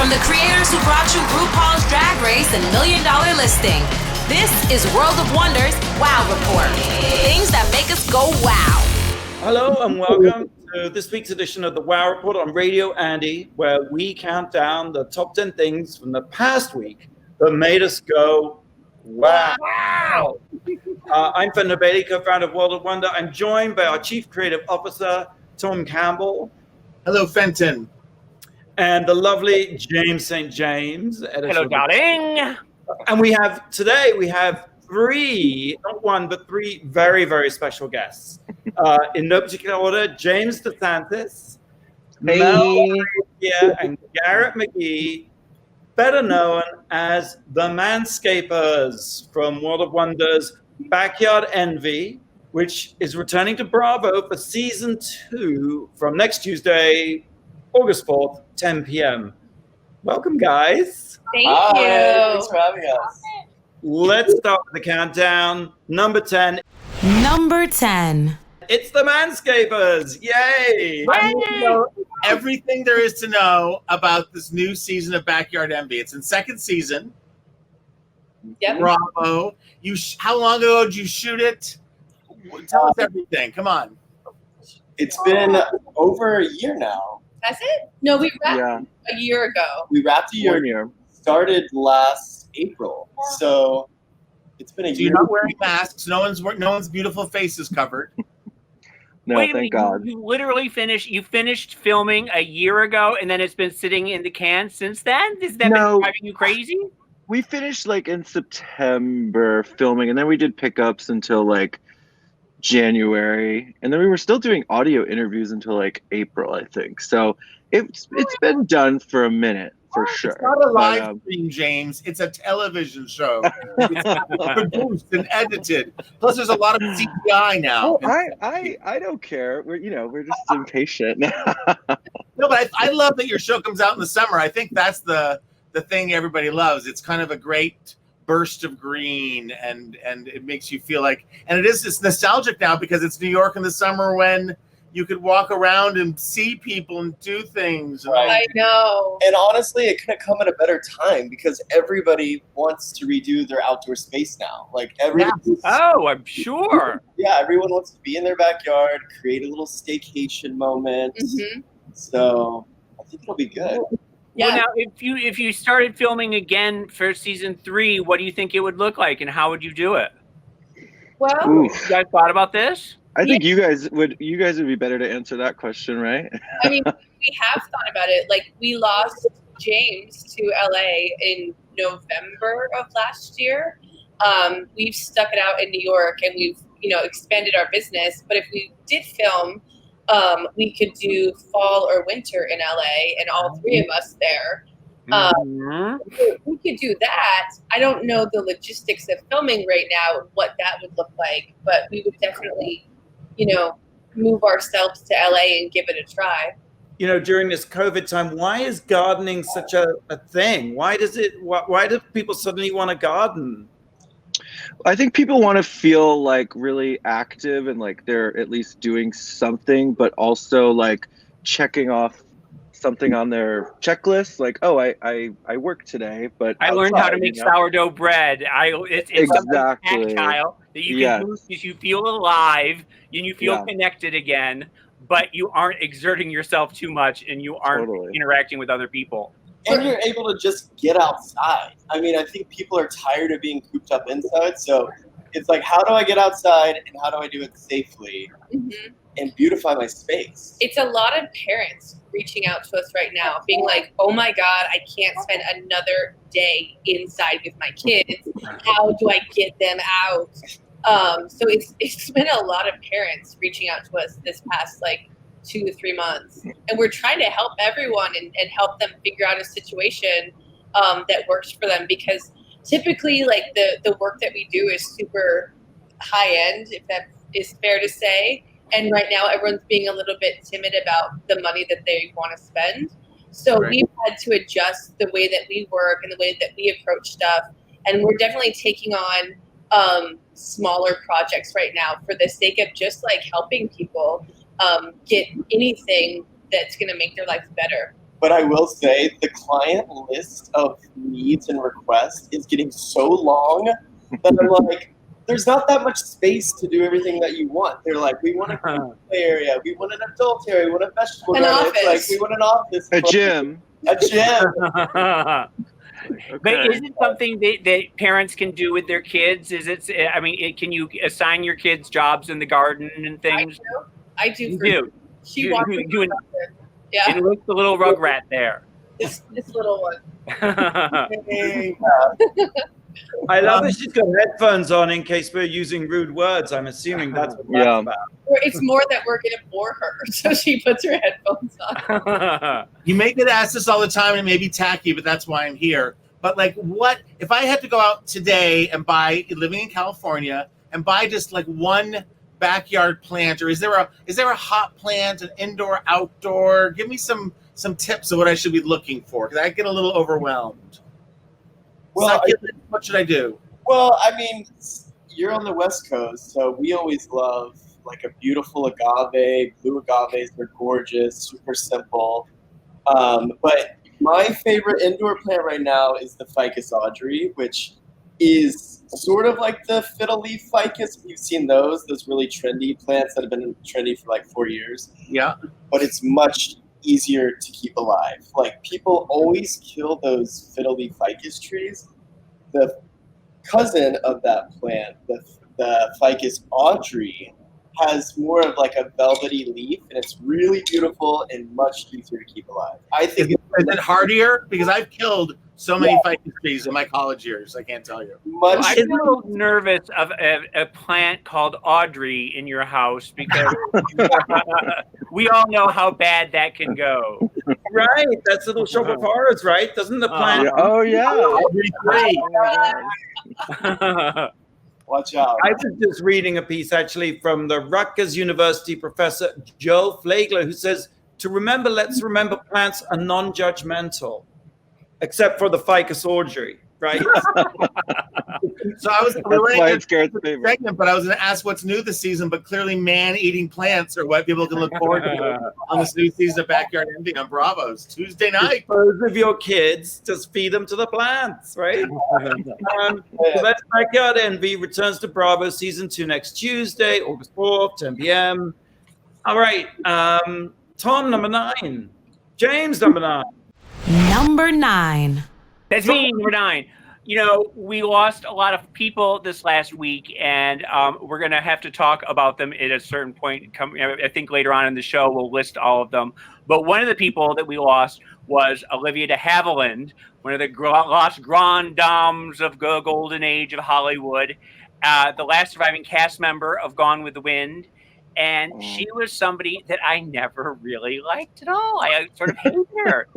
From the creators who brought you RuPaul's Drag Race and $1 Million Listing, this is World of Wonders Wow Report. Things that make us go wow. Hello and welcome to this week's edition of the Wow Report on Radio Andy, where we count down the top 10 things from the past week that made us go wow. I'm Fenner Bailey, co-founder of World of Wonder. I'm joined by our Chief Creative Officer, Tom Campbell. Hello, Fenton. And the lovely James St. James. Hello, darling. And we have three, not one, but three very, very special guests. In no particular order, James DeSantis, Mel and Garrett McGee, better known as the Manscapers from World of Wonder's Backyard Envy, which is returning to Bravo for season 2 from next Tuesday, August 4th, 10 p.m. Welcome, guys. Thank you. Thanks for having us. Let's start with the countdown. Number 10. Number 10. It's the Manscapers. Yay! Everything there is to know about this new season of Backyard Envy. It's in second season. Yep. Bravo. How long ago did you shoot it? Tell us everything. Come on. It's been over a year now. Has it? No, we wrapped a year ago. We wrapped a year. Started last April. So it's been a year. You're not wearing masks. No one's beautiful face is covered. No, Wait, thank God. You literally finished filming a year ago, and then it's been sitting in the can since then? Has that been driving you crazy? We finished in September filming, and then we did pickups until January, and then we were still doing audio interviews until April, I think. So it's been done for a minute for sure. It's not a live stream, James. It's a television show. It's produced and edited. Plus, there's a lot of CGI now. Oh, I don't care. We're just impatient. No, but I love that your show comes out in the summer. I think that's the thing everybody loves. It's kind of a great burst of green, and it makes you feel it's nostalgic now because it's New York in the summer when you could walk around and see people and do things. Right. I know. And honestly, it couldn't come at a better time because everybody wants to redo their outdoor space now. Oh, I'm sure. Yeah, everyone wants to be in their backyard, create a little staycation moment. Mm-hmm. So I think it'll be good. Yeah. Well, now, if you started filming again for season 3, what do you think it would look like, and how would you do it? Well, You guys thought about this? I think you guys would be better to answer that question, right? I mean, we have thought about it. We lost James to LA in November of last year. We've stuck it out in New York, and we've expanded our business. But if we did film, we could do fall or winter in LA, and all 3 of us there. We could do that. I don't know the logistics of filming right now, what that would look like, but we would definitely, move ourselves to LA and give it a try. During this COVID time, why is gardening such a thing? Why do people suddenly want to garden? I think people want to feel really active and they're at least doing something, but also checking off something on their checklist. I worked today, but I learned how to make sourdough bread. It's exactly tactile that you can move because you feel alive and you feel connected again, but you aren't exerting yourself too much and you aren't interacting with other people. And you're able to just get outside. I mean, I think people are tired of being cooped up inside. So it's how do I get outside and how do I do it safely and beautify my space? It's a lot of parents reaching out to us right now, being like, oh my God, I can't spend another day inside with my kids. How do I get them out? So it's been a lot of parents reaching out to us this past 2 to 3 months, and we're trying to help everyone and help them figure out a situation that works for them, because typically the work that we do is super high end, if that is fair to say, and right now everyone's being a little bit timid about the money that they want to spend, so we've had to adjust the way that we work and the way that we approach stuff, and we're definitely taking on smaller projects right now for the sake of just helping people get anything that's going to make their life better. But I will say the client list of needs and requests is getting so long that I'm like, there's not that much space to do everything that you want. They're like, we want a play area, we want an adult area, we want a vegetable garden. It's like, we want an office. A gym. A gym. But is it something that parents can do with their kids? Is it? I mean, can you assign your kids jobs in the garden and things? I do. You do. She walks in. Yeah. And what's the little rugrat there? This little one. I love that she's got headphones on in case we're using rude words. I'm assuming that's what that's about. It's more that we're going to bore her, so she puts her headphones on. You may get asked this all the time, and it may be tacky, but that's why I'm here. But like, what if I had to go out today and buy, living in California, and buy just like one backyard plant, or is there a hot plant, an indoor, outdoor? Give me some tips of what I should be looking for, because I get a little overwhelmed. Well, what should I do? Well, I mean, you're on the West Coast, so we always love like a beautiful agave. Blue agaves are gorgeous, super simple. But my favorite indoor plant right now is the Ficus Audrey, which is sort of like the fiddle leaf ficus. You've seen those really trendy plants that have been trendy for like 4 years. Yeah. But it's much easier to keep alive. Like, people always kill those fiddle leaf ficus trees. The cousin of that plant, the Ficus Audrey, has more of like a velvety leaf, and it's really beautiful and much easier to keep alive. I think is it hardier? Because I've killed so many ficus trees in my college years. I can't tell you. I'm a little nervous of a plant called Audrey in your house, because we all know how bad that can go. Right, that's Little Shop of Horrors, right? Doesn't the plant? Oh yeah. Audrey 3. Watch out. I was just reading a piece actually from the Rutgers University professor Joe Flagler, who says let's remember plants are non-judgmental, except for the Ficus Audrey, right? So I was segment, but I was going to ask what's new this season, but clearly man-eating plants are what people can look forward to on this new season of Backyard Envy on Bravo's Tuesday night. Dispose of your kids, just feed them to the plants, right? So that's Backyard Envy returns to Bravo season 2 next Tuesday, August 4th, 10 p.m. All right, Tom, number 9. James, number 9. Number 9. That's me, number 9. You know, we lost a lot of people this last week, and we're going to have to talk about them at a certain point. I think later on in the show we'll list all of them. But one of the people that we lost was Olivia de Haviland, one of the lost grand dames of the golden age of Hollywood, the last surviving cast member of Gone with the Wind. And she was somebody that I never really liked at all. I sort of hated her.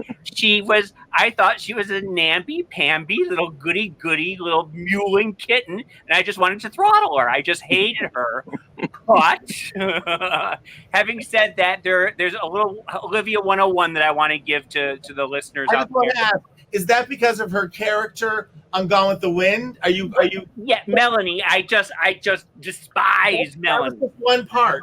I thought she was a namby-pamby little goody-goody little mewling kitten, and I just wanted to throttle her. I just hated her. But having said that, there's a little Olivia 101 that I want to give to the listeners out there. Is that because of her character on Gone with the Wind? Are you? Yeah, Melanie. I just despise Melanie. That was just one part.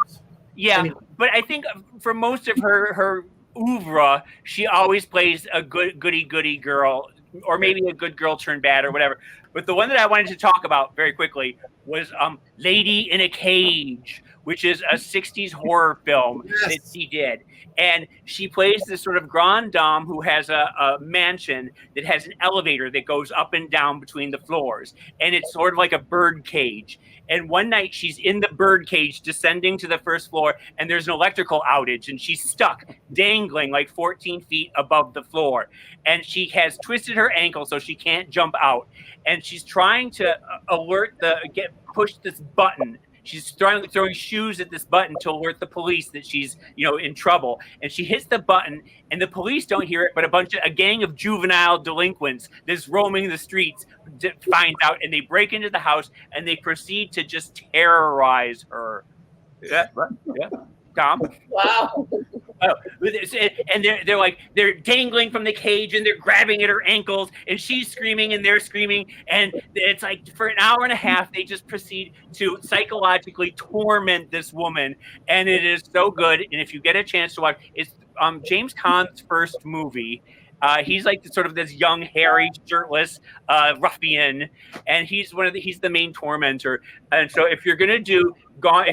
Yeah, but I think for most of her oeuvre, she always plays a goody girl, or maybe a good girl turned bad or whatever. But the one that I wanted to talk about very quickly was Lady in a Cage, which is a 60s horror film that she did. And she plays this sort of grande dame who has a mansion that has an elevator that goes up and down between the floors. And it's sort of like a bird cage. And one night she's in the bird cage descending to the first floor, and there's an electrical outage, and she's stuck dangling like 14 feet above the floor. And she has twisted her ankle so she can't jump out. And she's trying to push this button. She's throwing shoes at this button to alert the police that she's, in trouble. And she hits the button, and the police don't hear it, but a gang of juvenile delinquents that's roaming the streets finds out, and they break into the house, and they proceed to just terrorize her. Yeah. Tom. Wow. Oh, and they're dangling from the cage and they're grabbing at her ankles and she's screaming and they're screaming, and it's like for an hour and a half they just proceed to psychologically torment this woman, and it is so good. And if you get a chance to watch, it's James Caan's first movie. He's like sort of this young, hairy, shirtless ruffian, and he's the main tormentor. And so if you're gonna do Gone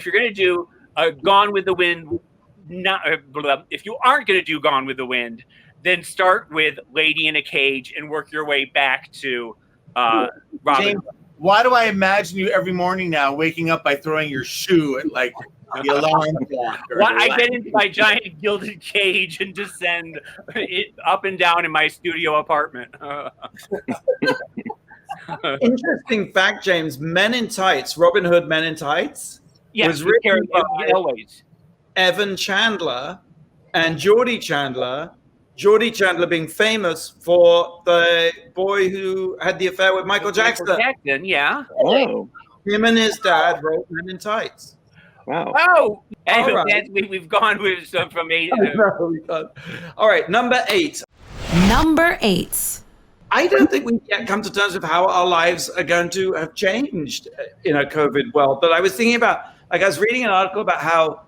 with the Wind. If you aren't going to do Gone with the Wind, then start with Lady in a Cage and work your way back to Robin. James, why do I imagine you every morning now waking up by throwing your shoe at like the alarm clock? I get into my giant gilded cage and descend it up and down in my studio apartment. Interesting fact, James. Men in Tights, Robin Hood Men in Tights, was written by always. Evan Chandler and Geordie Chandler. Geordie Chandler being famous for the boy who had the affair with Michael Jackson. Yeah. Oh, Him and his dad wrote Men in Tights. wow. Oh, anyway, right. we've gone with some from 8. All right, number 8. Number 8. I don't think we've yet come to terms with how our lives are going to have changed in a COVID world. But I was thinking about, like, I was reading an article about how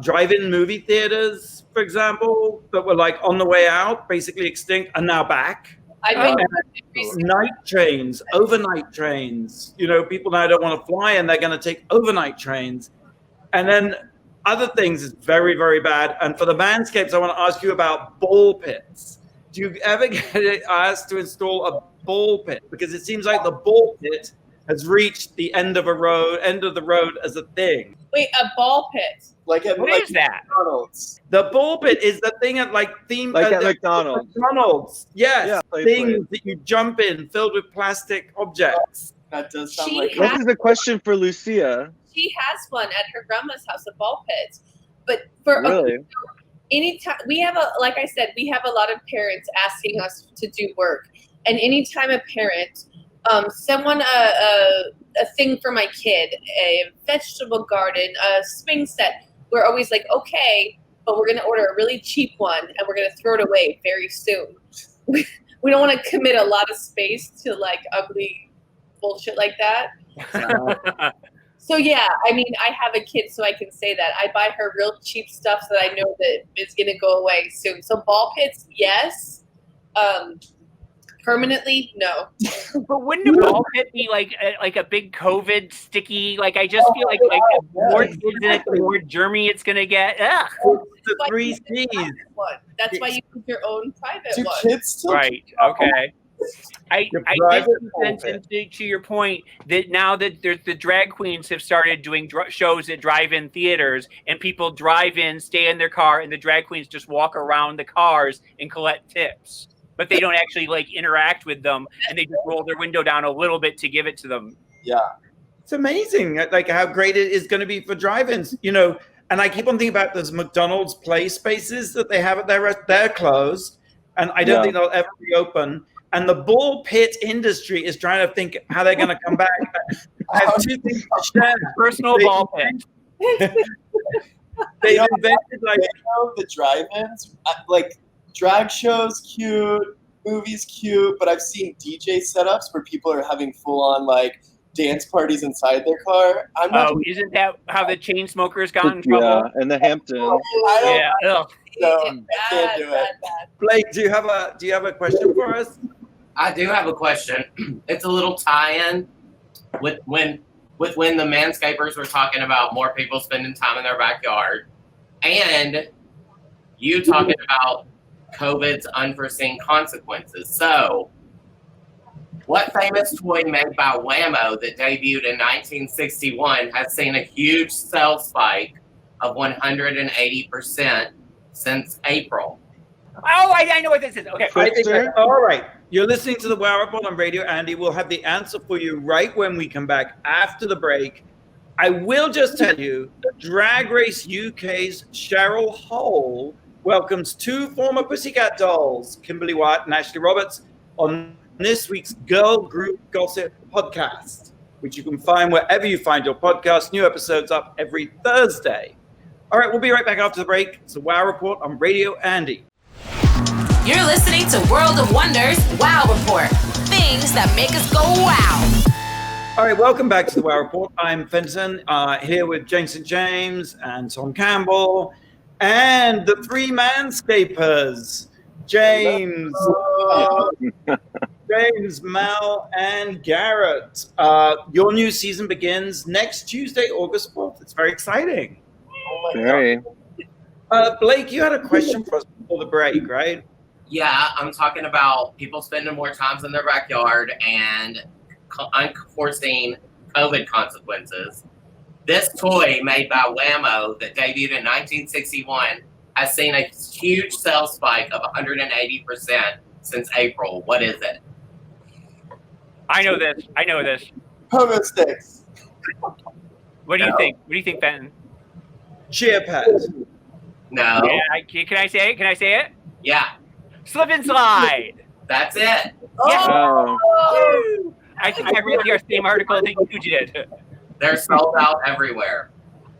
drive-in movie theaters, for example, that were like on the way out, basically extinct, are now back. Night trains, overnight trains. You know, people now don't want to fly and they're going to take overnight trains. And then other things is very, very bad. And for the Manscapes, I want to ask you about ball pits. Do you ever get asked to install a ball pit? Because it seems like the ball pit has reached the end of the road as a thing. Wait, a ball pit. Like at What is that? McDonald's. The ball pit is the thing at like theme Like at McDonald's. McDonald's. Yes, Yeah, play. things that you jump in filled with plastic objects. That does sound She like has- This is a question for Lucia. She has one at her grandma's house, a ball pit. But for Really? anytime we have like I said, we have a lot of parents asking us to do work, and anytime a parent, someone a thing for my kid, a vegetable garden, a swing set, we're always like, okay, but we're going to order a really cheap one and we're going to throw it away very soon. We don't want to commit a lot of space to like ugly bullshit like that. So yeah, I mean, I have a kid, so I can say that. I buy her real cheap stuff that I know that is going to go away soon. So ball pits, yes. Permanently, no. But wouldn't a ball pit be like a big COVID sticky? Like I just feel like the more kids in it, the more germy it's gonna get. Ugh. The 3 C's. That's why you put your own private Do one. kids still Right. Okay. I The did private sense to your point that now that there's the drag queens have started doing shows at drive-in theaters, and people drive in, stay in their car, and the drag queens just walk around the cars and collect tips. But they don't actually like interact with them, and they just roll their window down a little bit to give it to them. Yeah. It's amazing, like how great it is going to be for drive-ins, you know. And I keep on thinking about those McDonald's play spaces that they have at they're closed, and I don't think they'll ever reopen. And the ball pit industry is trying to think how they're going to come back. I have 2 things to share. Personal ball pit. They've invented like the drive-ins, like drag shows, cute, movies, cute, but I've seen DJ setups where people are having full-on like dance parties inside their car. Isn't that how the chain smokers got in trouble? Yeah, in the Hamptons. Yeah. Ugh. No, I can't do it. Blake, do you have a question for us? I do have a question. It's a little tie-in with when the Manscapers were talking about more people spending time in their backyard, and you talking about COVID's unforeseen consequences. So, what famous toy made by Whammo that debuted in 1961 has seen a huge sales spike of 180% since April? Oh, I know what this is. Okay. I think all right. You're listening to the Wow Report on Radio Andy. We'll have the answer for you right when we come back after the break. I will just tell you, Drag Race UK's Cheryl Hole welcomes 2 former Pussycat Dolls, Kimberly White and Ashley Roberts, on this week's Girl Group Gossip podcast, which you can find wherever you find your podcast. New episodes up every Thursday. All right, we'll be right back after the break. It's the Wow Report on Radio Andy. You're listening to World of Wonders Wow Report. Things that make us go wow. All right, welcome back to the Wow Report. I'm Fenton, here with James St. James and Tom Campbell and the three Manscapers, James, Mel, and Garrett. Your new season begins next Tuesday, August 4th. It's very exciting. Oh my Very. God. Blake, you had a question for us before the break, right? Yeah, I'm talking about people spending more time in their backyard and unforeseen COVID consequences. This toy made by Whammo that debuted in 1961 has seen a huge sales spike of 180% since April. What is it? I know this. Pogo sticks. What do you think? What do you think, Fenton? Cheer pads. No. Yeah, can I say it? Yeah, Slip and slide. that's it. Yeah. Oh. I think I read your same article that you did. They're sold out everywhere.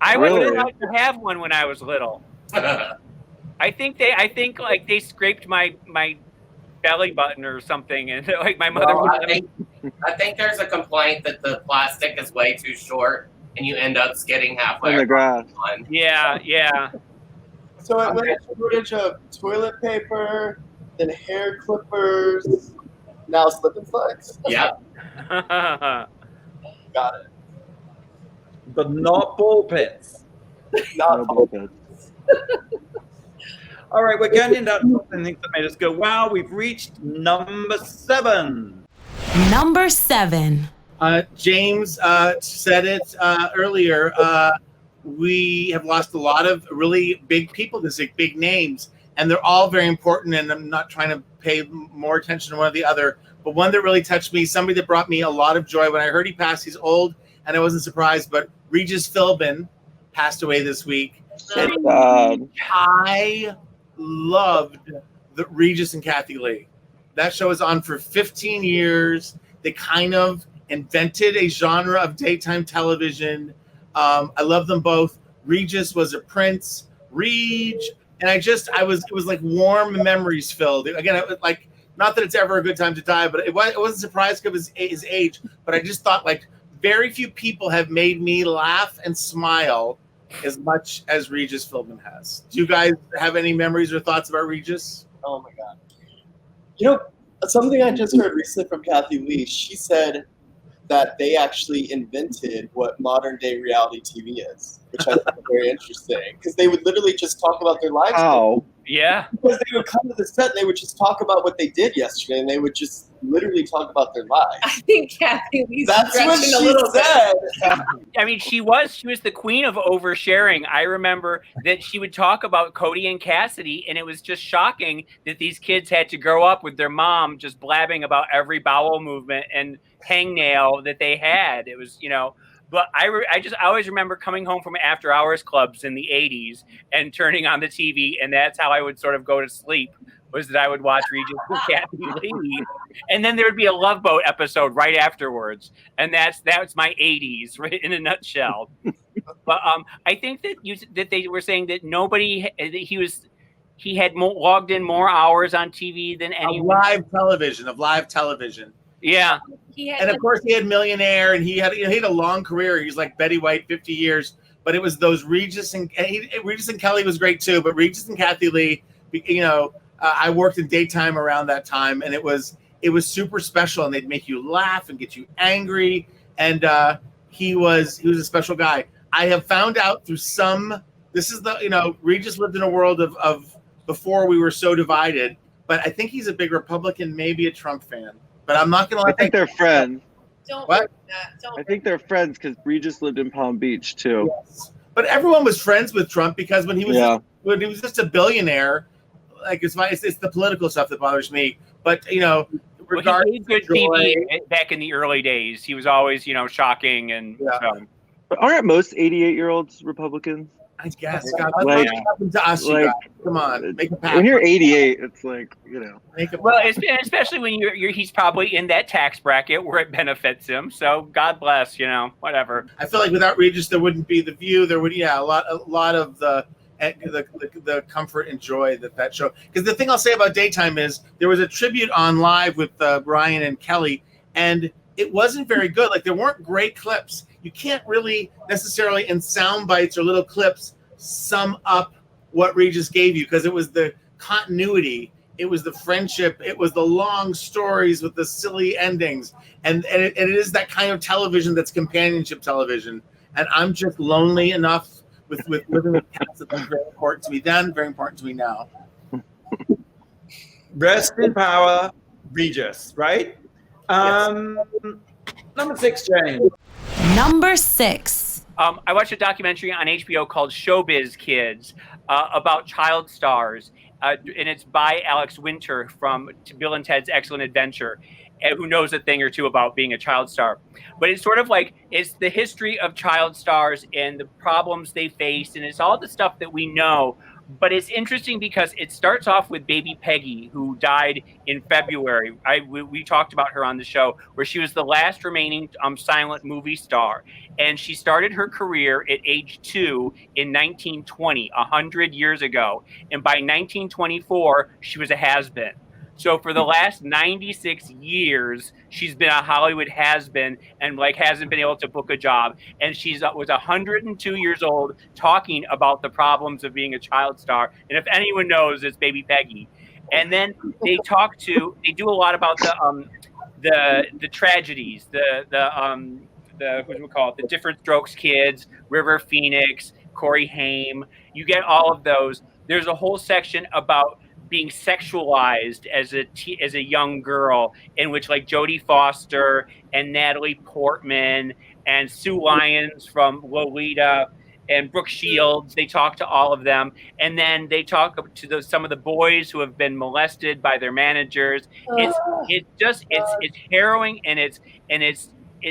I would Really? like to have one when I was little. I think like they scraped my belly button or something, and like my mother. Well, I think there's a complaint that the plastic is way too short, and you end up skidding halfway On the across grass. one. Yeah. So it went a shortage of toilet paper, then hair clippers, now slip and slides. Yep. Got it. But not ball pits. Not No bullpits. All right, we're getting into something that made us go, wow, we've reached number 7. Number 7. James said it earlier. We have lost a lot of really big people this week, big names, and they're all very important. And I'm not trying to pay more attention to one or the other, but one that really touched me, somebody that brought me a lot of joy when I heard he passed. He's old, and I wasn't surprised, but Regis Philbin passed away this week. It's sad. I loved the Regis and Kathy Lee. That show was on for 15 years. They kind of invented a genre of daytime television. I love them both. Regis was a prince. Reg, and it was like warm memories filled. Again, like, not that it's ever a good time to die, but it wasn't surprised because of his age. But I just thought, like, very few people have made me laugh and smile as much as Regis Philbin has. Do you guys have any memories or thoughts about Regis? Oh my God. You know, something I just heard recently from Kathy Lee, she said that they actually invented what modern day reality TV is, which I think is very interesting, because they would literally just talk about their lives. How? Yeah. Because they would come to the set and they would just talk about what they did yesterday, and they would just literally talk about their lives. I think Kathy Lee's That's what stretching a she little bit. said. I mean, she was the queen of oversharing. I remember that she would talk about Cody and Cassidy, and it was just shocking that these kids had to grow up with their mom just blabbing about every bowel movement and hangnail that they had. It was, but I always remember coming home from after hours clubs in the 80s and turning on the TV, and that's how I would sort of go to sleep, was that I would watch Regis and Kathy Lee, and then there would be a Love Boat episode right afterwards, and that's my 80s right in a nutshell. But I think that they were saying that he had logged in more hours on TV than anyone. Of live television. Yeah. And of course he had Millionaire, and he had a long career. He's like Betty White, 50 years. But it was those Regis and Kelly was great too. But Regis and Kathy Lee, I worked in daytime around that time, and it was super special. And they'd make you laugh and get you angry. And he was a special guy. I have found out through Regis lived in a world of before we were so divided. But I think he's a big Republican, maybe a Trump fan. But I'm not going to I think they're friends. Don't What? work that. I think they're friends because Regis lived in Palm Beach too. Yes. But everyone was friends with Trump because when he was just a billionaire, like it's the political stuff that bothers me. But regardless, he made good TV back in the early days. He was always shocking and. Yeah. But aren't most 88-year-olds Republicans? I guess. God, Like- let it happen to us, you like, guys. Come on, make a pact. When you're 88, it's like, you know. Make a Well, especially when he's probably in that tax bracket where it benefits him. So God bless, whatever. I feel like without Regis, there wouldn't be The View. There would, a lot of the comfort and joy that show. Because the thing I'll say about daytime is there was a tribute on live with Brian and Kelly, and it wasn't very good. Like there weren't great clips. You can't really necessarily in sound bites or little clips sum up what Regis gave you, because it was the continuity, it was the friendship, it was the long stories with the silly endings, and it is that kind of television that's companionship television. And I'm just lonely enough with living with cats that's very important to me then, very important to me now. Rest in power, Regis, right? Number 6, James. Number 6. I watched a documentary on HBO called Showbiz Kids about child stars, and it's by Alex Winter from Bill and Ted's Excellent Adventure, who knows a thing or two about being a child star. But it's sort of like, it's the history of child stars and the problems they face, and it's all the stuff that we know. But it's interesting because it starts off with baby Peggy, who died in February. We talked about her on the show, where she was the last remaining silent movie star. And she started her career at age 2 in 1920, 100 years ago. And by 1924, she was a has-been. So for the last 96 years, she's been a Hollywood has-been and hasn't been able to book a job. And she's was 102 years old talking about the problems of being a child star. And if anyone knows, it's baby Peggy. And then they do a lot about the tragedies, the what do we call it? The Different Strokes kids, River Phoenix, Corey Haim. You get all of those. There's a whole section about being sexualized as a young girl, in which Jodie Foster and Natalie Portman and Sue Lyons from Lolita and Brooke Shields, they talk to all of them, and then they talk to some of the boys who have been molested by their managers. It's harrowing, and it's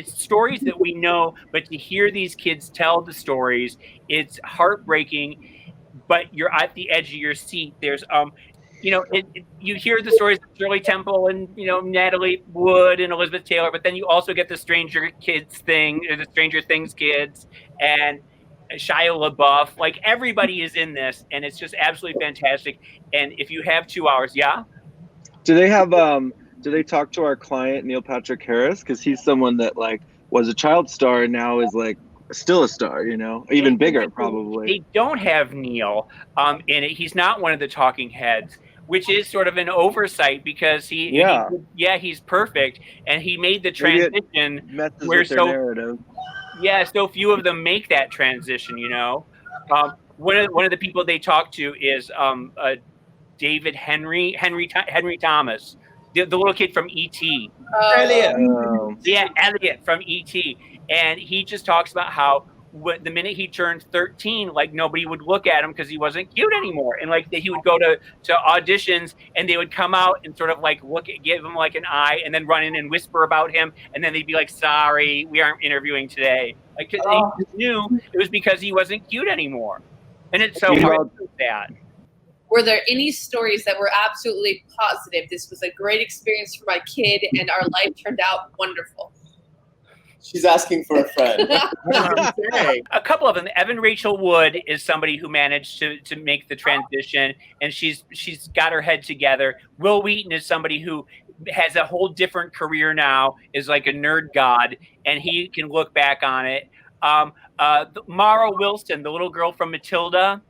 stories that we know, but to hear these kids tell the stories, it's heartbreaking. But you're at the edge of your seat. There's you hear the stories of Shirley Temple and Natalie Wood and Elizabeth Taylor, but then you also get the Stranger Things kids and Shia LaBeouf. Everybody is in this, and it's just absolutely fantastic. And if you have 2 hours, do they have do they talk to our client Neil Patrick Harris, because he's someone that was a child star and now is still a star, even bigger probably. They don't have Neil in it. He's not one of the talking heads, which is sort of an oversight, because he's perfect, and he made the transition where so few of them make that transition. One of the people they talk to is David Henry Thomas, the little kid from E.T. Elliot from E.T. And he just talks about how the minute he turned 13, nobody would look at him because he wasn't cute anymore. And he would go to auditions, and they would come out and sort of give him an eye, and then run in and whisper about him. And then they'd be like, sorry, we aren't interviewing today. They knew it was because he wasn't cute anymore. And it's so hard to do that. Were there any stories that were absolutely positive? This was a great experience for my kid, and our life turned out wonderful. She's asking for a friend. A couple of them. Evan Rachel Wood is somebody who managed to make the transition, and she's got her head together. Will Wheaton is somebody who has a whole different career now, is like a nerd god, and he can look back on it. Mara Wilson, the little girl from Matilda,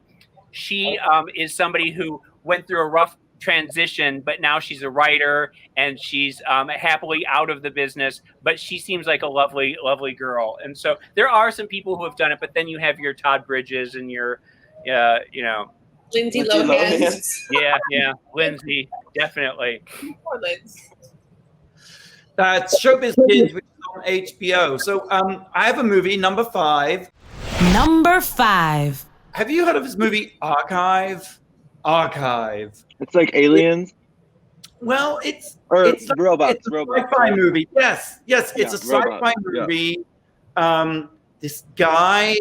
she is somebody who went through a rough transition, but now she's a writer, and she's happily out of the business, but she seems like a lovely girl. And so there are some people who have done it, but then you have your Todd Bridges and your Lindsay Lohan. Yeah, Lindsay, definitely. Poor Lindsay. That's Showbiz Kids, which is on HBO. So I have a movie, number 5. Number 5. Have you heard of this movie, Archive? It's like Aliens. Well, it's robots. It's a sci-fi movie. Yes, it's a sci-fi movie. This guy,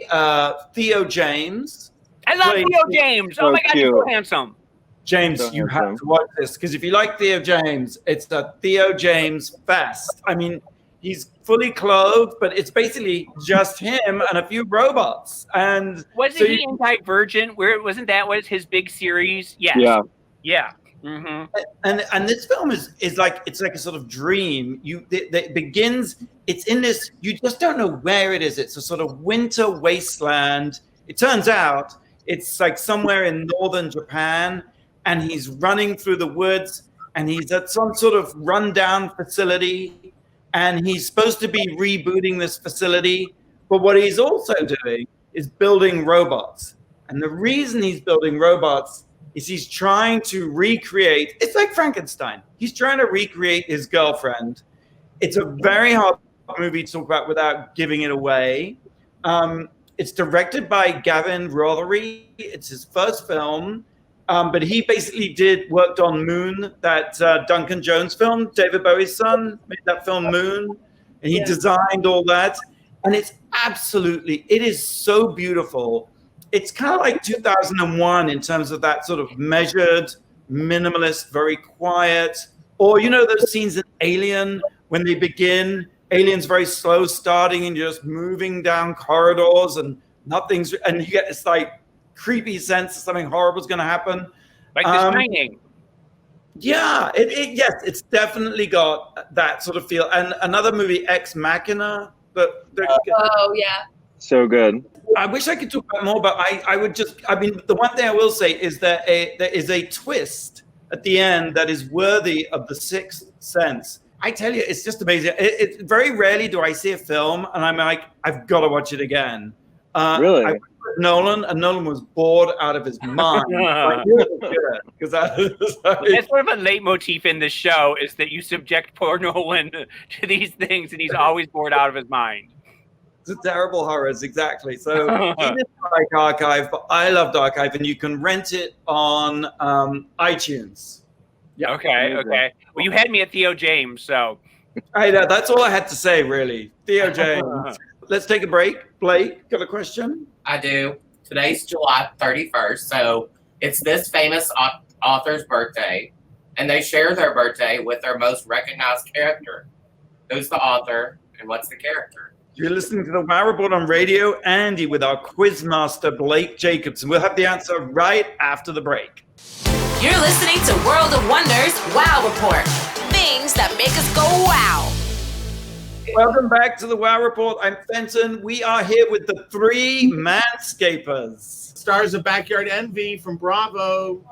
Theo James, I love Please. Theo James. So Oh my God, he's cute. so handsome. James, So you handsome. have to watch this because if you like Theo James, it's a Theo James fest. I mean, he's fully clothed, but it's basically just him and a few robots. And Wasn't so he in Divergent? Where wasn't that was his big series? Yes. Yeah. Yeah. Mm-hmm. and this film is like it's like a sort of dream. It begins. It's in this. You just don't know where it is. It's a sort of winter wasteland. It turns out it's like somewhere in northern Japan, and he's running through the woods, and he's at some sort of rundown facility, and he's supposed to be rebooting this facility. But what he's also doing is building robots, and the reason he's building robots is he's trying to recreate, it's like Frankenstein. He's trying to recreate his girlfriend. It's a very hard movie to talk about without giving it away. It's directed by Gavin Rothery. It's his first film, but he basically worked on Moon, that Duncan Jones film. David Bowie's son made that film Moon, and he designed all that. And it is so beautiful. It's kind of like 2001 in terms of that sort of measured, minimalist, very quiet. Or, you know, those scenes in Alien when they begin, Alien's very slow starting and you're just moving down corridors and and you get this like creepy sense that something horrible is going to happen. Like The Shining. Yeah, yes, it's definitely got that sort of feel. And another movie, Ex Machina. Oh, yeah. So good. I wish I could talk about more, but the one thing I will say is that there is a twist at the end that is worthy of The Sixth Sense. I tell you, it's just amazing. It very rarely do I see a film and I'm like, I've got to watch it again. Really? I watched Nolan, and Nolan was bored out of his mind. Because That's sort of a leitmotif in the show is that you subject poor Nolan to these things and he's always bored out of his mind. It's terrible horrors, exactly. So he didn't like Archive, but I loved Archive, and you can rent it on iTunes. Yeah. Okay. Well, you had me at Theo James, so. I know, that's all I had to say, really. Theo James. Let's take a break. Blake, got a question? I do. Today's July 31st, so it's this famous author's birthday, and they share their birthday with their most recognized character. Who's the author, and what's the character? You're listening to the Wow Report on Radio Andy with our quizmaster, Blake Jacobson. We'll have the answer right after the break. You're listening to World of Wonders Wow Report. Things that make us go wow. Welcome back to the Wow Report. I'm Fenton. We are here with the three Manscapers. Stars of Backyard Envy from Bravo.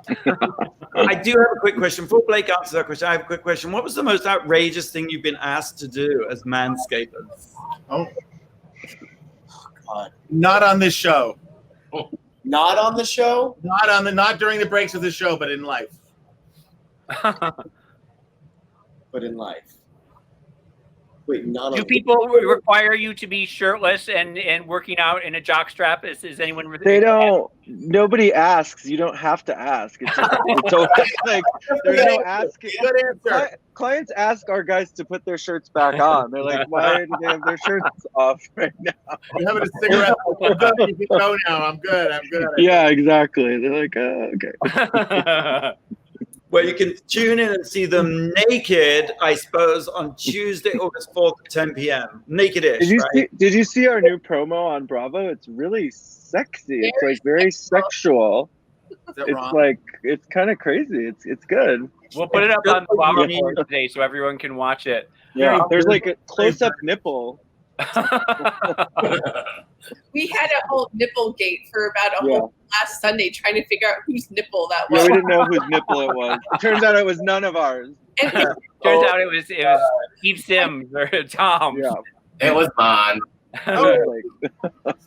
I do have a quick question. Before Blake answers that question, I have a quick question. What was the most outrageous thing you've been asked to do as Manscapers? Oh, God. Not on this show. Not on the show? Not during the breaks of the show, but in life. But in life. Wait, not Do on people require you to be shirtless and working out in a jockstrap? Is anyone? They don't. Nobody asks. You don't have to ask. It's always like there's no asking. Good answer. Clients ask our guys to put their shirts back on. They're like, why do they have their shirts off right now? I'm having a cigarette. I'm good. You can go now. I'm good. Yeah, exactly. They're like, okay. Where you can tune in and see them naked, I suppose, on Tuesday, August 4th at 10 p.m. Naked-ish, Did you see our new promo on Bravo? It's really sexy. It's like very sexual. It's kind of crazy. It's good. We'll put it up on the Wow Report today so everyone can watch it. Yeah, there's like a close-up nipple. We had a whole nipple gate for about a whole last Sunday trying to figure out whose nipple that was. Yeah, we didn't know whose nipple it was. It turns out it was none of ours. Turns out it was Steve Sims or Tom. Yeah. It was mine.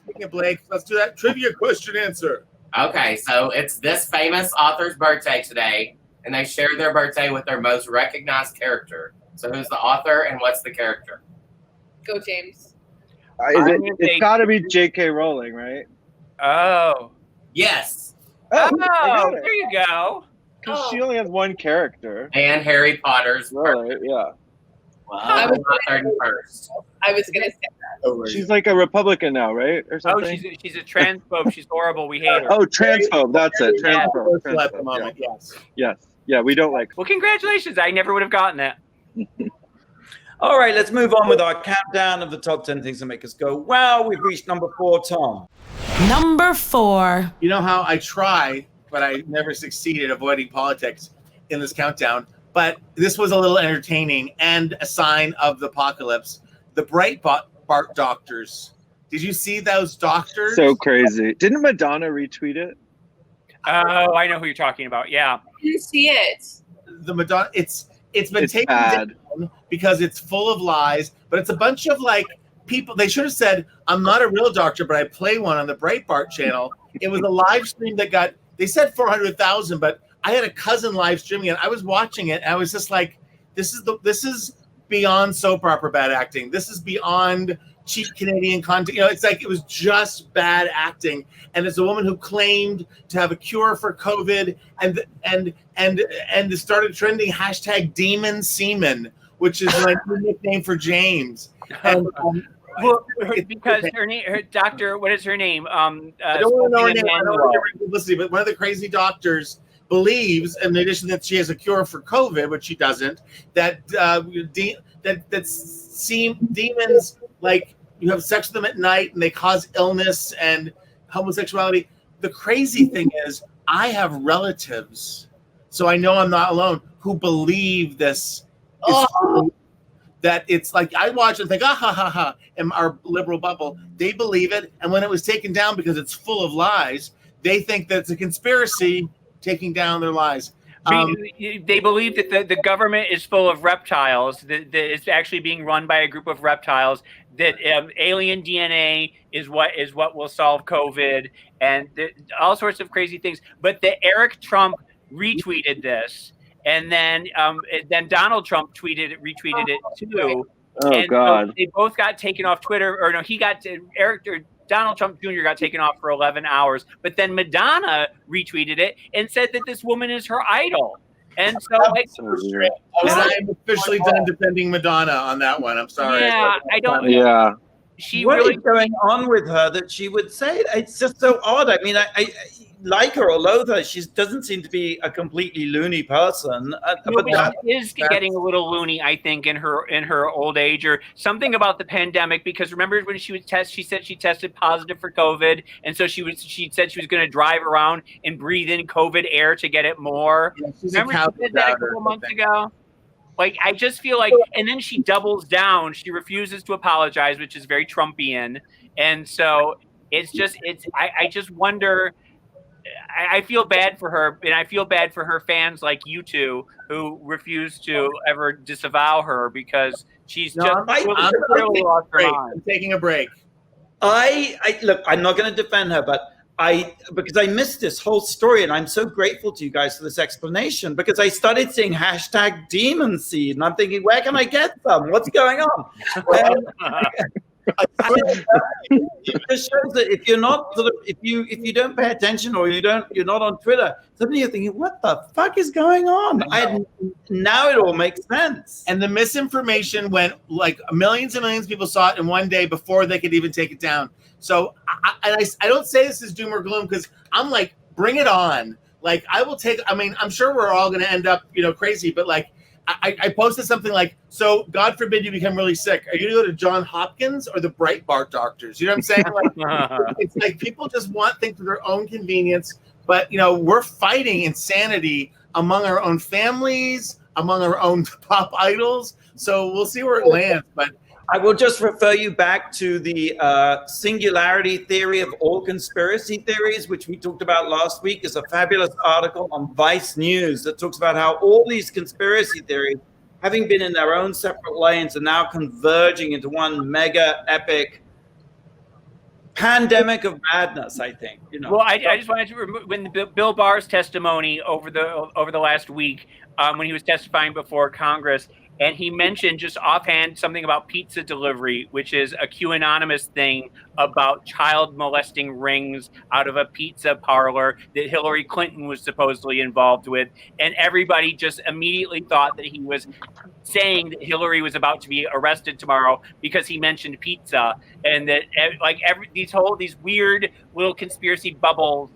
Speaking of Blake, let's do that trivia question answer. Okay, so it's this famous author's birthday today, and they share their birthday with their most recognized character. So who's the author and what's the character? Go, James. It's got to be J.K. Rowling, right? Oh. Yes. Oh, there you go. Because she only has one character. And Harry Potter's Right, yeah. I Wow. was Not 31st. I was gonna say that. She's like a Republican now, right, or Oh, something? she's a transphobe. She's horrible. We hate her. Oh, transphobe. That's it. Yeah. Transphobe. At the Transphobe. moment, yes. Yes. Yeah, we don't like. Well, congratulations. I never would have gotten that. All right, let's move on with our countdown of the top 10 things that make us go, wow. We've reached number 4, Tom. Number 4. You know how I try, but I never succeed at avoiding politics in this countdown. But this was a little entertaining and a sign of the apocalypse. The Breitbart Doctors. Did you see those doctors? So crazy. Didn't Madonna retweet it? Oh, I know who you're talking about. Yeah. I didn't see it. The Madonna. It's been It's taken bad. down because it's full of lies. But it's a bunch of like people. They should have said, "I'm not a real doctor, but I play one on the Breitbart channel." It was a live stream that got. They said 400,000, but I had a cousin live streaming it. I was watching it, and I was just like, "This is beyond soap opera bad acting. This is beyond cheap Canadian content." You know, it's like it was just bad acting. And it's a woman who claimed to have a cure for COVID, and started trending hashtag Demon Semen, which is my new nickname for James. And Well, because her doctor, what is her name? I don't want to know her name. I don't want to give her publicity, but one of the crazy doctors believes, in addition that she has a cure for COVID, which she doesn't, that demons, like you have sex with them at night and they cause illness and homosexuality. The crazy thing is, I have relatives, so I know I'm not alone, who believe this. That it's like I watch and think, ha ha ha, in our liberal bubble. They believe it, and when it was taken down because it's full of lies, they think that it's a conspiracy taking down their lies. They believe that the government is full of reptiles, that it's actually being run by a group of reptiles, that alien DNA is what will solve COVID, and all sorts of crazy things. But that Eric Trump retweeted this, and then Donald Trump retweeted it too. Oh, and God. So they both got taken off Twitter, or no, Donald Trump Jr. got taken off for 11 hours, but then Madonna retweeted it and said that this woman is her idol. And so, like, So weird. And I'm officially done defending Madonna on that one. I'm sorry. yeah, I don't. Yeah. She What really is going on with her that she would say it? It's just so odd. I mean, I like her or loathe her. She doesn't seem to be a completely loony person. But she is getting a little loony, I think, in her old age, or something about the pandemic. Because remember when she would test, she said she tested positive for COVID, and so she said she was going to drive around and breathe in COVID air to get it more. Yeah, she's Remember she did that a couple months ago? Like, I just feel like, and then she doubles down. She refuses to apologize, which is very Trumpian. And so I just wonder. I feel bad for her, and I feel bad for her fans like you two who refuse to ever disavow her because she's I'm taking a break. I look, I'm not going to defend her, but because I missed this whole story, and I'm so grateful to you guys for this explanation, because I started seeing hashtag demon seed, and I'm thinking, where can I get some? What's going on? It just shows that if you're not if you don't pay attention, or you're not on Twitter, suddenly you're thinking, what the fuck is going on? Now it all makes sense. And the misinformation went, like, millions and millions of people saw it in one day before they could even take it down. So I don't say this is doom or gloom, because I'm like, bring it on. Like, I will take. I mean, I'm sure we're all going to end up, crazy, but like. I posted something like, so God forbid you become really sick. Are you going to go to John Hopkins or the Breitbart Doctors? You know what I'm saying? Like, it's like people just want things for their own convenience. But, we're fighting insanity among our own families, among our own pop idols. So we'll see where it lands. But I will just refer you back to the singularity theory of all conspiracy theories, which we talked about last week. Is a fabulous article on Vice News that talks about how all these conspiracy theories, having been in their own separate lanes, are now converging into one mega epic pandemic of madness, I think. Well, I just wanted to remove when Bill Barr's testimony over the last week, when he was testifying before Congress, and he mentioned just offhand something about pizza delivery, which is a QAnonymous thing about child molesting rings out of a pizza parlor that Hillary Clinton was supposedly involved with. And everybody just immediately thought that he was saying that Hillary was about to be arrested tomorrow because he mentioned pizza, and that like these weird little conspiracy bubbles.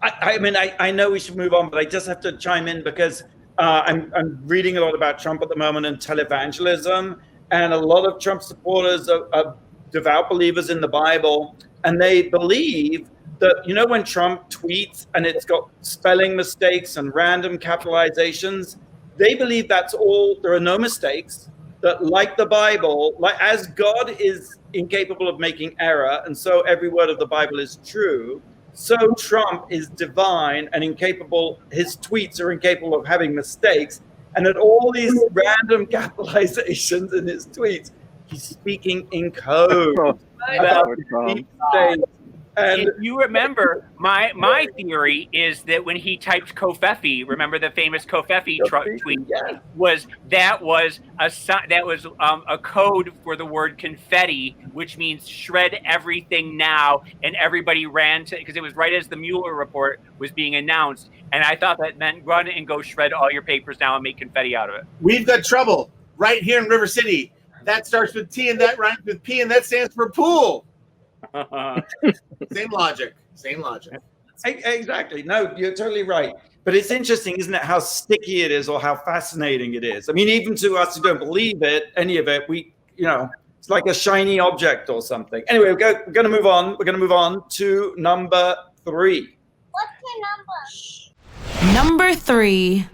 I mean, I know we should move on, but I just have to chime in because I'm reading a lot about Trump at the moment and televangelism, and a lot of Trump supporters are devout believers in the Bible, and they believe that, you know, when Trump tweets and it's got spelling mistakes and random capitalizations, they believe that's all, there are no mistakes, that like the Bible, like as God is incapable of making error, and so every word of the Bible is true, so Trump is divine and incapable, his tweets are incapable of having mistakes, and at all these random capitalizations in his tweets, he's speaking in code. And if you remember, my theory is that when he typed Kofefi, remember the famous Kofefi tweet, was a code for the word confetti, which means shred everything now, and everybody ran to, because it was right as the Mueller report was being announced, and I thought that meant run and go shred all your papers now and make confetti out of it. We've got trouble right here in River City. That starts with T and that rhymes with P, and that stands for pool. Same logic. Exactly. No, you're totally right. But it's interesting, isn't it, how sticky it is or how fascinating it is? I mean, even to us who don't believe it, any of it, it's like a shiny object or something. Anyway, we're going to move on. We're going to move on to number 3. What's your number? Number 3.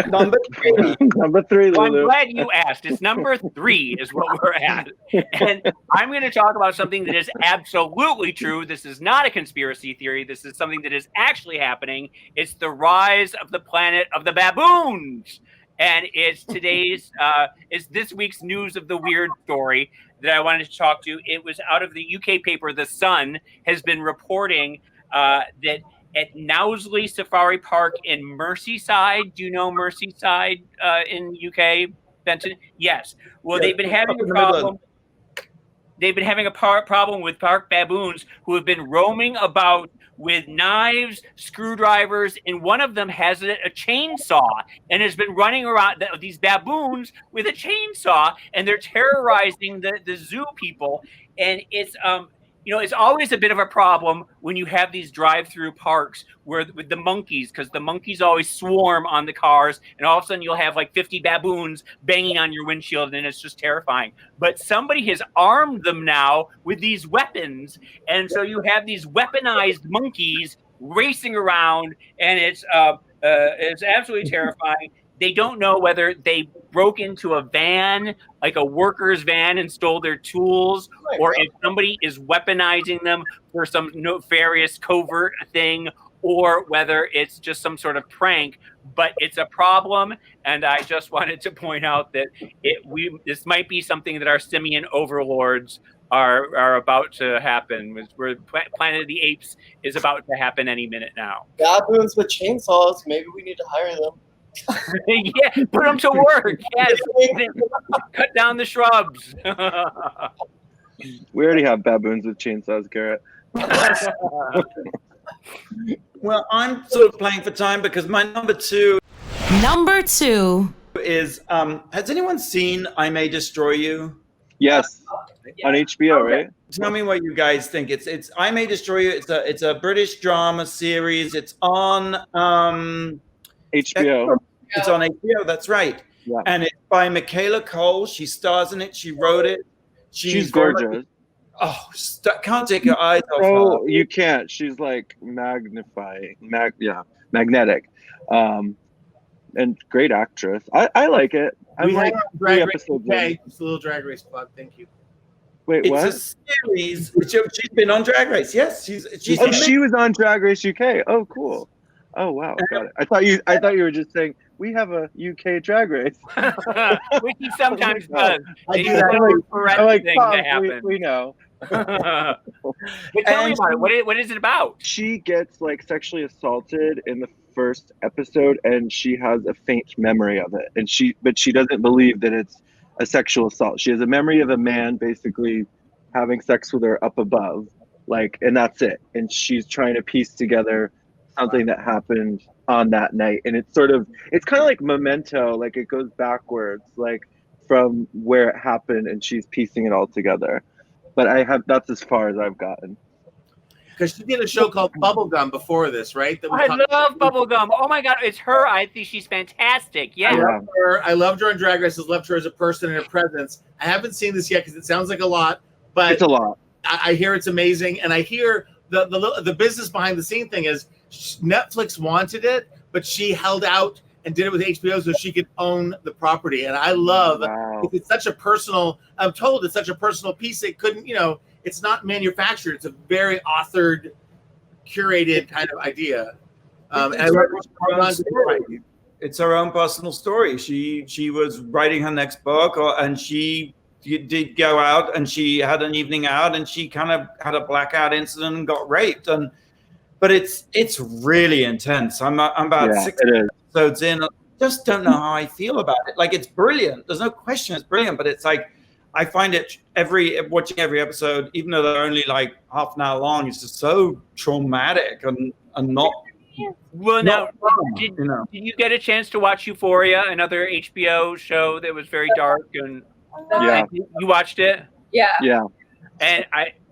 Number 3. Number 3, Well, I'm Lulu. glad you asked. It's number 3 is what we're at. And I'm going to talk about something that is absolutely true. This is not a conspiracy theory. This is something that is actually happening. It's the rise of the planet of the baboons. And it's it's this week's news of the weird story that I wanted to talk to. It was out of the UK paper, The Sun, has been reporting that at Knowsley Safari Park in Merseyside. Do you know Merseyside in UK, Benton? Yes. Well, they've been having a problem. They've been having a problem with park baboons who have been roaming about with knives, screwdrivers, and one of them has a chainsaw and has been running around these baboons with a chainsaw, and they're terrorizing the zoo people. And it's it's always a bit of a problem when you have these drive-through parks with the monkeys, because the monkeys always swarm on the cars, and all of a sudden you'll have like 50 baboons banging on your windshield, and it's just terrifying. But somebody has armed them now with these weapons, and so you have these weaponized monkeys racing around, and it's absolutely terrifying. They don't know whether they broke into a van, like a worker's van, and stole their tools, or if somebody is weaponizing them for some nefarious covert thing, or whether it's just some sort of prank. But it's a problem, and I just wanted to point out that this might be something that our simian overlords are about to happen. Where Planet of the Apes is about to happen any minute now. Baboons with chainsaws. Maybe we need to hire them. Yeah, put them to work. Yes, cut down the shrubs. We already have baboons with chainsaws, Garrett. Well, I'm sort of playing for time because my number 2 is, has anyone seen I May Destroy You? Yes, on HBO, right? Tell me what you guys think. It's I May Destroy You. It's a British drama series. It's on HBO. It's on HBO. That's right. Yeah. And it's by Michaela Cole. She stars in it. She wrote it. She's gorgeous. Can't take your eyes off Oh, her. you can't. She's like magnetic, and great actress. I like it. I'm like 3 episodes in. It's a little Drag Race plug. Thank you. Wait, It's what? a series. She's been on Drag Race. Yes, she's. Oh, she was on Drag Race UK. Oh, cool. Oh wow, got it. I thought you were just saying we have a UK Drag Race. Which he sometimes does. I do that. I'm like, thing Tom, to happen. we know. But tell me about it. What is it about? She gets like sexually assaulted in the first episode, and she has a faint memory of it, but she doesn't believe that it's a sexual assault. She has a memory of a man basically having sex with her up above, and that's it. And she's trying to piece together something that happened on that night, and it's kind of like Memento, like it goes backwards, like from where it happened, and she's piecing it all together. But that's as far as I've gotten. Because she did a show called Bubblegum before this, right? I love Bubblegum. Oh my God, it's her. I think she's fantastic. Yeah. I loved her on Drag Race. I loved her as a person and her presence. I haven't seen this yet because it sounds like a lot, but it's a lot. I hear it's amazing, and I hear the business behind the scene thing is Netflix wanted it, but she held out and did it with HBO so she could own the property. And I love it's such a personal. I'm told it's such a personal piece. It couldn't, it's not manufactured. It's a very authored, curated kind of idea. It's her own personal story. She was writing her next book, and she did go out, and she had an evening out, and she kind of had a blackout incident and got raped. But it's really intense. I'm about 6 episodes in. I just don't know how I feel about it. Like, it's brilliant. There's no question it's brilliant, but it's like, I find it watching every episode, even though they're only like half an hour long, it's just so traumatic and not. Well, now, did you get a chance to watch Euphoria, another HBO show that was very dark and you watched it? Yeah. Yeah. And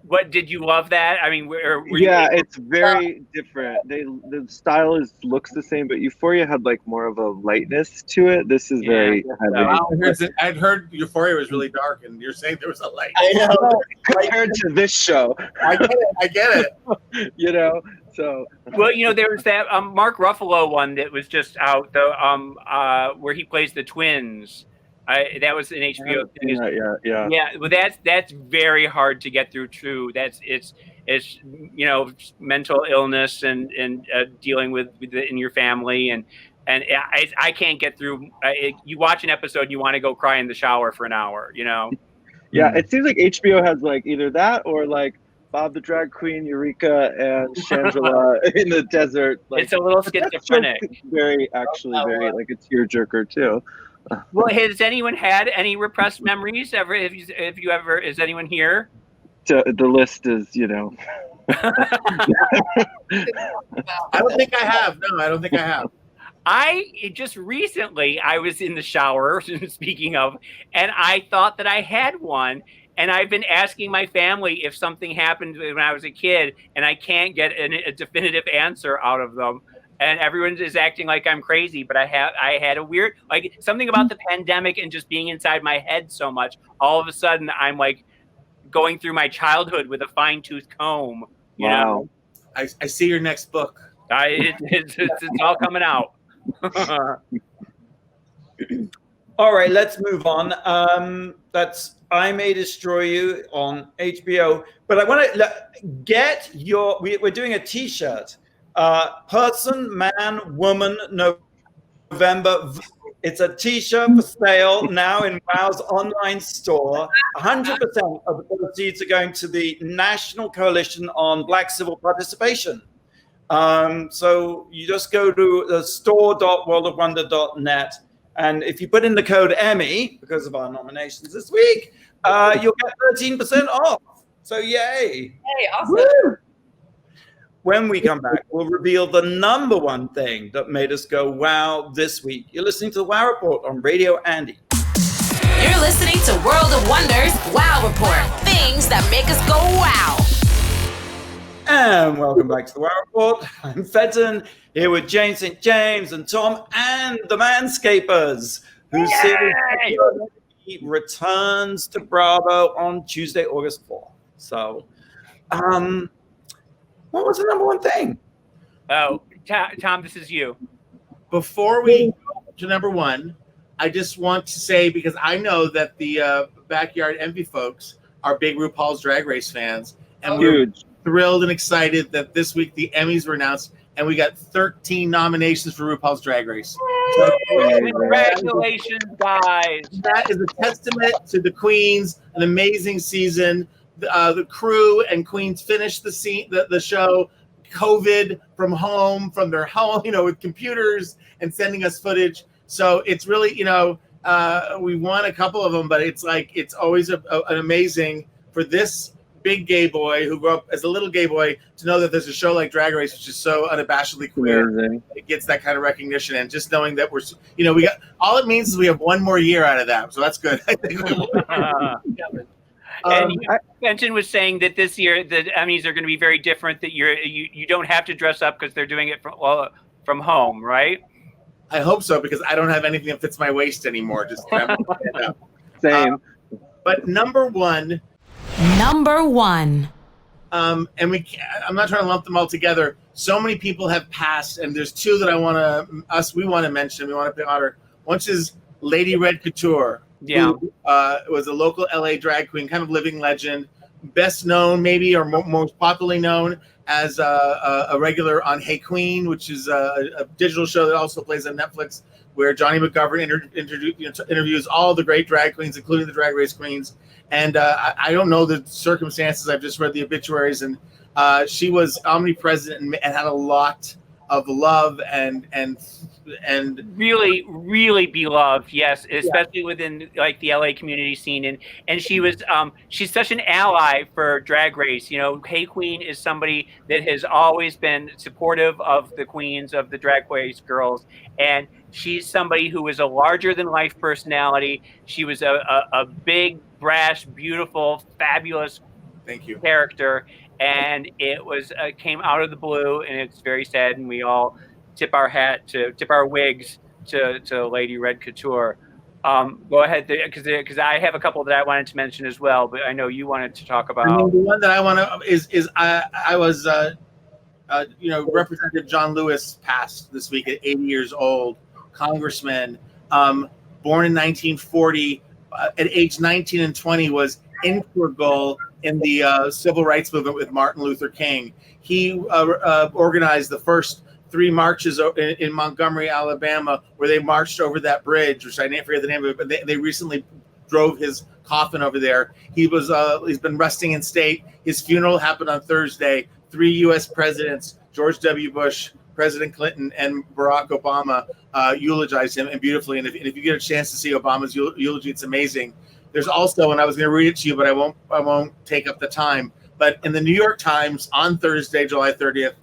what did you love that? I mean, it's very different. The style looks the same, but Euphoria had like more of a lightness to it. This is very heavy. I'd heard Euphoria was really dark, and you're saying there was a light. I know. Compared to this show. I get it. So. Well, there was that Mark Ruffalo one that was just out, where he plays the twins. That was an HBO thing. Yeah. Well, that's very hard to get through too. It's mental illness and dealing with it in your family, and I can't get through. You watch an episode, and you want to go cry in the shower for an hour. Yeah, it seems like HBO has like either that or like Bob the Drag Queen, Eureka, and Shangela in the desert. Like, it's a little schizophrenic. Very like a tearjerker too. Well, has anyone had any repressed memories ever? If you ever, is anyone here? The list is, I don't think I have. No, I don't think I have. Just recently, I was in the shower, speaking of, and I thought that I had one. And I've been asking my family if something happened when I was a kid, and I can't get a definitive answer out of them. And everyone is acting like I'm crazy, but I had a weird, like, something about the pandemic and just being inside my head so much. All of a sudden, I'm like going through my childhood with a fine-tooth comb. You know? I see your next book. It's all coming out. All right, let's move on. That's I May Destroy You on HBO. But I want to get we're doing a T-shirt. Person, man, woman, November. It's a T-shirt for sale now in WOW's online store. 100% of the proceeds are going to the National Coalition on Black Civil Participation. So you just go to the store.worldofwonder.net, and if you put in the code Emmy, because of our nominations this week, you'll get 13% off. So yay! Hey, awesome. Woo! When we come back, we'll reveal the number one thing that made us go wow this week. You're listening to the Wow Report on Radio Andy. You're listening to World of Wonders Wow Report. Things that make us go wow. And welcome back to the Wow Report. I'm Fenton, here with Jane St. James and Tom and the Manscapers, whose series returns to Bravo on Tuesday, August 4th. So, what was the number one thing? Oh, Tom, this is you. Before we go to number one, I just want to say, because I know that the Backyard Envy folks are big RuPaul's Drag Race fans, and we're thrilled and excited that this week the Emmys were announced, and we got 13 nominations for RuPaul's Drag Race. So, congratulations, guys. That is a testament to the queens, an amazing season. The crew and queens finished the show, COVID from home, from their home, with computers and sending us footage. So it's really, we won a couple of them, but it's like, it's always an amazing for this big gay boy who grew up as a little gay boy to know that there's a show like Drag Race, which is so unabashedly queer. Amazing. It gets that kind of recognition, and just knowing that we're, we got, all it means is we have one more year out of that. So that's good. I think and Benson was saying that this year the Emmys are going to be very different, that you don't have to dress up because they're doing it from home, right? I hope so, because I don't have anything that fits my waist anymore. Just Same. But number one, Number 1. and I'm not trying to lump them all together. So many people have passed, and there's two that we want to mention. We want to pay honor. One is Lady Red Couture, who was a local LA drag queen, kind of living legend, best known maybe, or most popularly known as a regular on Hey Queen, which is a digital show that also plays on Netflix, where Johnny McGovern interviews all the great drag queens, including the Drag Race queens. And I don't know the circumstances. I've just read the obituaries, and she was omnipresent and had a lot of love and really, really beloved. Yes, especially within like the LA community scene, and she was she's such an ally for Drag Race. Hey Queen is somebody that has always been supportive of the queens, of the Drag Race girls, and she's somebody who was a larger than life personality. She was a big, brash, beautiful, fabulous character, and it was came out of the blue, and it's very sad, and we all tip our wigs to Lady Red Couture. Go ahead, because I have a couple that I wanted to mention as well, but I know you wanted to talk about. The one that I want to is I was Representative John Lewis passed this week at 80 years old, congressman, born in 1940. At age 19 and 20 was integral in the civil rights movement with Martin Luther King. He organized the first 3 marches in Montgomery, Alabama, where they marched over that bridge, which I forget the name of it, but they recently drove his coffin over there. He's been resting in state. His funeral happened on Thursday. 3 U.S. presidents, George W. Bush, President Clinton, and Barack Obama eulogized him, and beautifully. And if you get a chance to see Obama's eulogy, it's amazing. There's also, and I was going to read it to you, but I won't take up the time. But in the New York Times on Thursday, July 30th,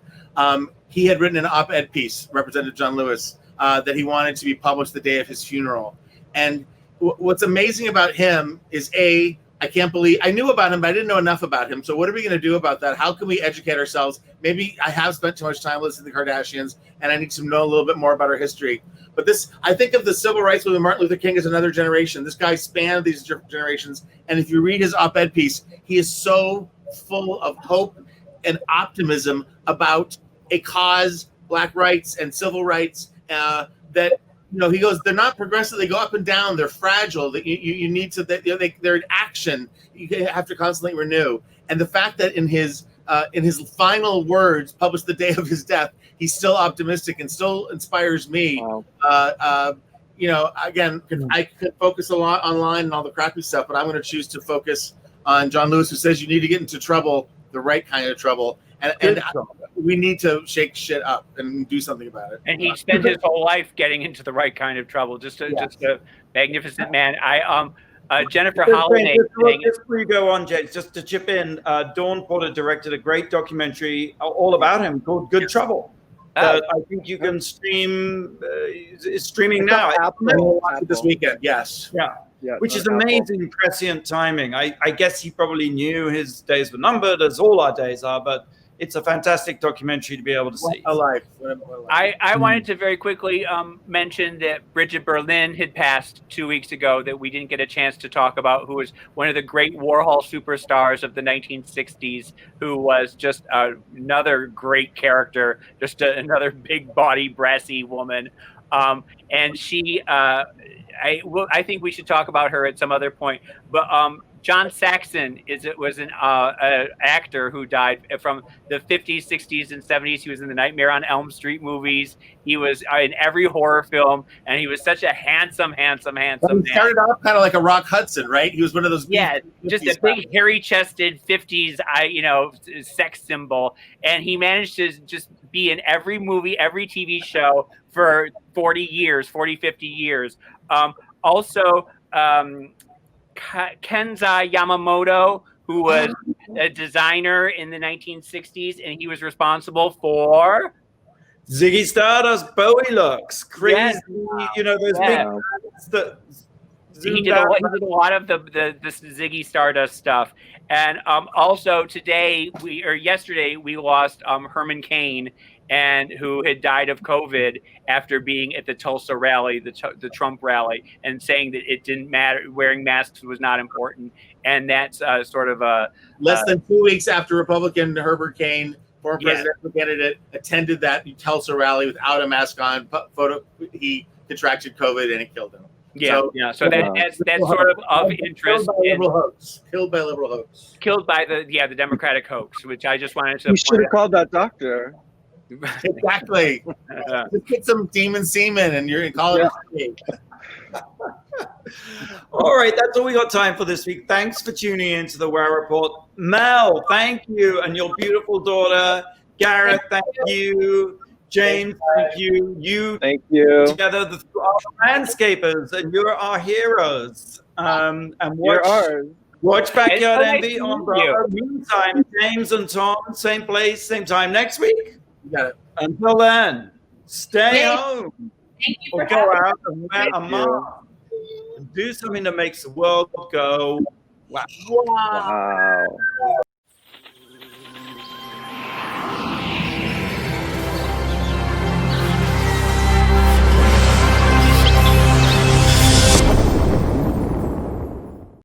he had written an op-ed piece, Representative John Lewis, that he wanted to be published the day of his funeral. And what's amazing about him is I can't believe I knew about him, but I didn't know enough about him. So what are we going to do about that? How can we educate ourselves? Maybe I have spent too much time listening to the Kardashians, and I need to know a little bit more about our history. But I think of the civil rights movement, Martin Luther King as another generation. This guy spanned these generations. And if you read his op-ed piece, he is so full of hope and optimism about a cause, Black rights and civil rights, that he goes, they're not progressive. They go up and down. They're fragile. That you need to. They're in action. You have to constantly renew. And the fact that in his final words, published the day of his death, he's still optimistic and still inspires me. Wow. Again, I could focus a lot online and all the crappy stuff, but I'm going to choose to focus on John Lewis, who says you need to get into trouble, the right kind of trouble. And we need to shake shit up and do something about it. And he spent his whole life getting into the right kind of trouble. Just a magnificent man. Jennifer Holiday. Just before you go on, Jake, just to chip in, Dawn Porter directed a great documentary all about him called Good Trouble. I think you can stream. It's streaming now. Apple. This weekend, yes. Yeah, which is amazing, prescient timing. I guess he probably knew his days were numbered, as all our days are, but it's a fantastic documentary to be able to see. A life. I wanted to very quickly mention that Brigid Berlin had passed 2 weeks ago, that we didn't get a chance to talk about, who was one of the great Warhol superstars of the 1960s, who was just another great character, just another big body, brassy woman. And she, I think we should talk about her at some other point. But John Saxon was an actor who died from the 50s, 60s, and 70s. He was in the Nightmare on Elm Street movies. He was in every horror film, and he was such a handsome He man. started off kind of like a Rock Hudson, right? He was one of those. Yeah, just a big hairy-chested 50s, sex symbol, and he managed to just be in every movie, every TV show for 50 years. Also, Kansai Yamamoto, who was a designer in the 1960s, and he was responsible for Ziggy Stardust Bowie looks crazy. Yes. Those big hats that he did a lot of the Ziggy Stardust stuff. And also yesterday we lost Herman Cain, and who had died of COVID after being at the Tulsa rally, the Trump rally, and saying that it didn't matter, wearing masks was not important. And that's sort of a less than 2 weeks after Republican Herbert Cain, former presidential candidate, attended that Tulsa rally without a mask on. He contracted COVID and it killed him. So that's sort of interest. Killed by liberal hoax. Killed by the Democratic hoax, which I just wanted to. You should have called that doctor. Exactly. Just get some demon semen and you're going to call it. All right, that's all we got time for this week. Thanks for tuning in to the Werq Report. Mel, thank you, and your beautiful daughter. Gareth, thank you. James, thank you. Thank you. Together, the Manscapers, and you're our heroes. And watch Backyard Envy on Bravo. Meantime, James and Tom, same place, same time next week. You got it. Until then, stay home. Thank you Or for go having out and wear a mask. And do something that makes the world go wow. Wow.